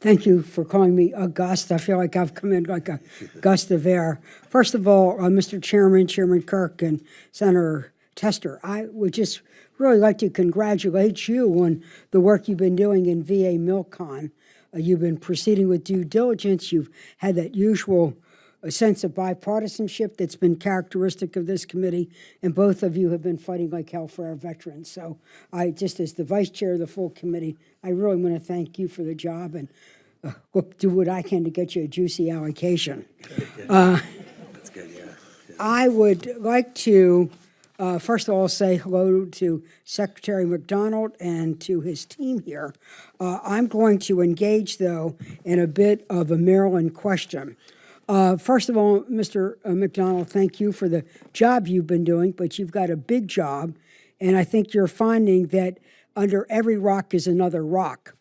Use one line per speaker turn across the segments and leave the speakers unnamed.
Thank you for calling me August. I feel like I've come in like a gust of air. First of all, Mr. Chairman, Chairman Kirk, and Senator Tester, I would just really like to congratulate you on the work you've been doing in VA MilCon. You've been proceeding with due diligence. You've had that usual sense of bipartisanship that's been characteristic of this committee, and both of you have been fighting like hell for our veterans. So I, just as the vice chair of the full committee, I really want to thank you for the job and do what I can to get you a juicy allocation.
That's good, yeah.
I would like to, first of all, say hello to Secretary McDonald and to his team here. I'm going to engage, though, in a bit of a Maryland question. First of all, Mr. McDonald, thank you for the job you've been doing, but you've got a big job, and I think you're finding that under every rock is another rock.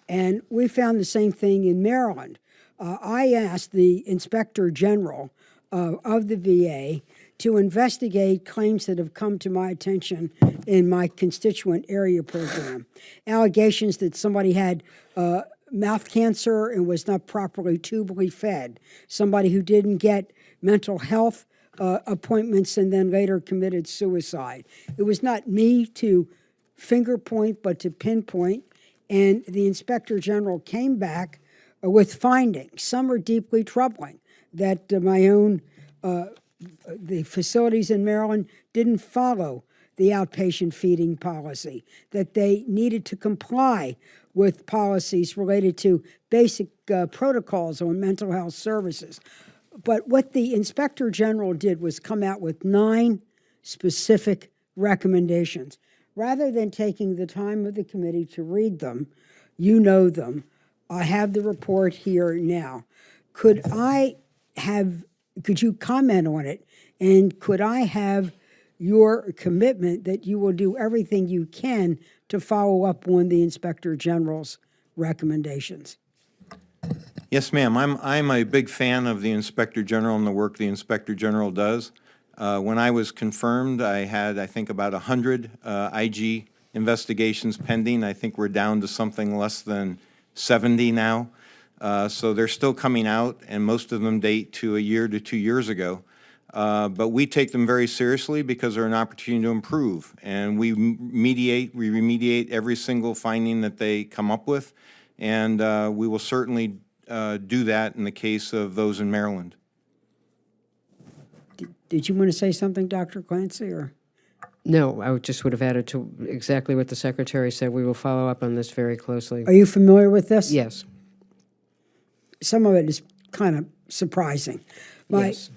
And we found the same thing in Maryland. I asked the Inspector General of the VA to investigate claims that have come to my attention in my constituent area program. Allegations that somebody had mouth cancer and was not properly tubally fed, somebody who didn't get mental health appointments and then later committed suicide. It was not me to finger point, but to pinpoint, and the Inspector General came back with findings. Some are deeply troubling, that my own, the facilities in Maryland didn't follow the outpatient feeding policy, that they needed to comply with policies related to basic protocols on mental health services. But what the Inspector General did was come out with 9 specific recommendations. Rather than taking the time of the committee to read them, you know them, I have the report here now. Could you comment on it? And could I have your commitment that you will do everything you can to follow up on the Inspector General's recommendations?
Yes, ma'am. I'm a big fan of the Inspector General and the work the Inspector General does. When I was confirmed, I had, I think, about 100 IG investigations pending. I think we're down to something less than 70 now. So they're still coming out, and most of them date to a year to 2 years ago. But we take them very seriously because they're an opportunity to improve. And we remediate every single finding that they come up with. And we will certainly do that in the case of those in Maryland.
Did you want to say something, Dr. Clancy, or?
No, I just would have added to exactly what the Secretary said. We will follow up on this very closely.
Are you familiar with this?
Yes.
Some of it is kind of surprising.
Yes.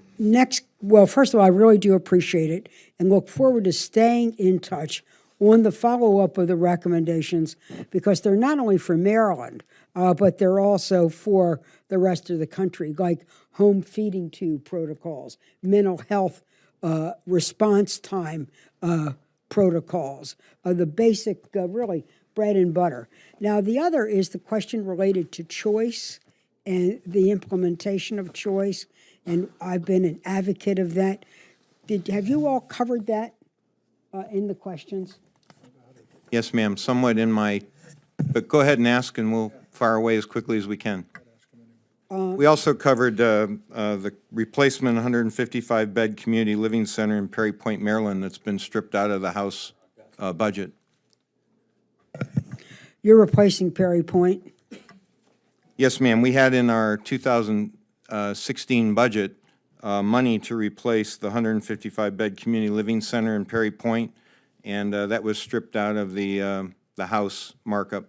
Well, first of all, I really do appreciate it and look forward to staying in touch on the follow-up of the recommendations, because they're not only for Maryland, but they're also for the rest of the country, like home feeding tube protocols, mental health response time protocols, the basic, really, bread and butter. Now, the other is the question related to choice and the implementation of choice, and I've been an advocate of that. Have you all covered that in the questions?
Yes, ma'am. Somewhat in my, but go ahead and ask, and we'll fire away as quickly as we can. We also covered the replacement 155-bed community living center in Perry Point, Maryland, that's been stripped out of the House budget.
You're replacing Perry Point?
Yes, ma'am. We had in our 2016 budget money to replace the 155-bed community living center in Perry Point, and that was stripped out of the House markup.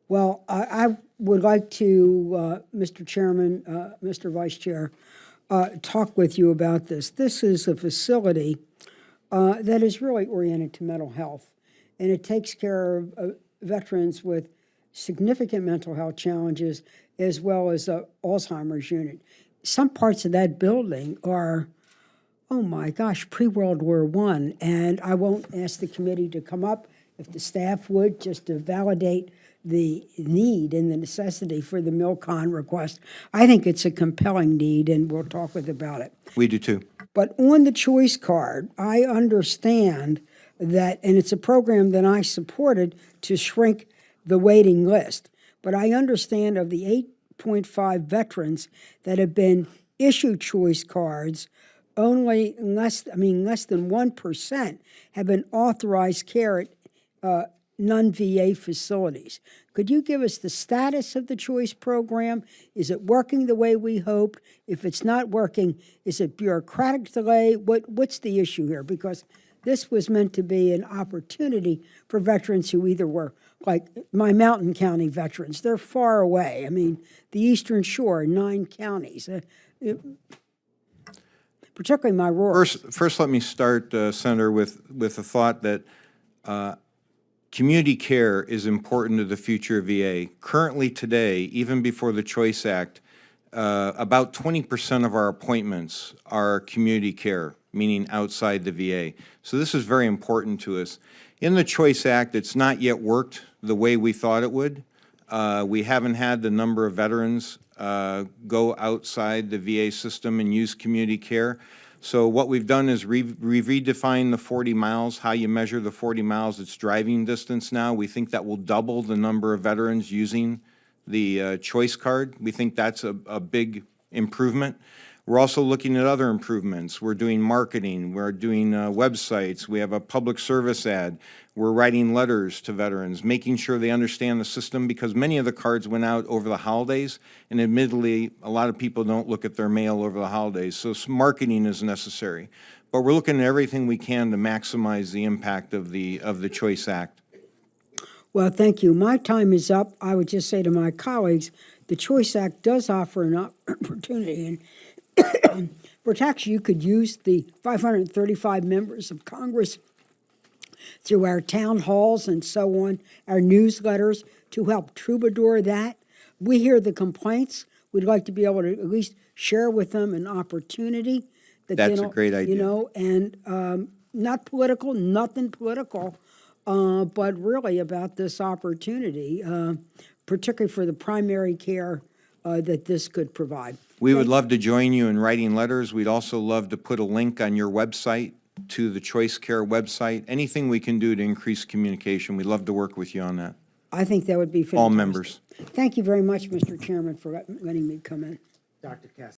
Well, I would like to, Mr. Chairman, Mr. Vice Chair, talk with you about this. This is a facility that is really oriented to mental health, and it takes care of veterans with significant mental health challenges, as well as an Alzheimer's unit. Some parts of that building are, oh my gosh, pre-World War I, and I won't ask the committee to come up, if the staff would, just to validate the need and the necessity for the MilCon request. I think it's a compelling need, and we'll talk about it.
We do too.
But on the choice card, I understand that, and it's a program that I supported to shrink the waiting list. but I understand of the 8.5 veterans that have been issued choice cards, only less than 1% have been authorized care at non-VA facilities. Could you give us the status of the choice program? Is it working the way we hoped? If it's not working, is it bureaucratic delay? What's the issue here? Because this was meant to be an opportunity for veterans who either were, like my Mountain County veterans, they're far away. I mean, the Eastern Shore, 9 counties. Particularly my rural.
First, let me start, Senator, with the thought that community care is important to the future of VA. Currently today, even before the Choice Act, about 20% of our appointments are community care, meaning outside the VA. So this is very important to us. In the Choice Act, it's not yet worked the way we thought it would. We haven't had the number of veterans go outside the VA system and use community care. So what we've done is redefined the 40 miles, how you measure the 40 miles. It's driving distance now. We think that will double the number of veterans using the choice card. We think that's a big improvement. We're also looking at other improvements. We're doing marketing. We're doing websites. We have a public service ad. We're writing letters to veterans, making sure they understand the system, because many of the cards went out over the holidays, and admittedly, a lot of people don't look at their mail over the holidays, so some marketing is necessary. But we're looking at everything we can to maximize the impact of the Choice Act.
Well, thank you. My time is up. I would just say to my colleagues, the Choice Act does offer an opportunity, and perhaps you could use the 535 members of Congress through our town halls and so on, our newsletters, to help troubadour that. We hear the complaints. We'd like to be able to at least share with them an opportunity.
That's a great idea.
You know, and not political, nothing political, but really about this opportunity, particularly for the primary care that this could provide.
We would love to join you in writing letters. We'd also love to put a link on your website to the Choice Care website. Anything we can do to increase communication, we'd love to work with you on that.
I think that would be fantastic.
All members.
Thank you very much, Mr. Chairman, for letting me come in.
Dr. Cass.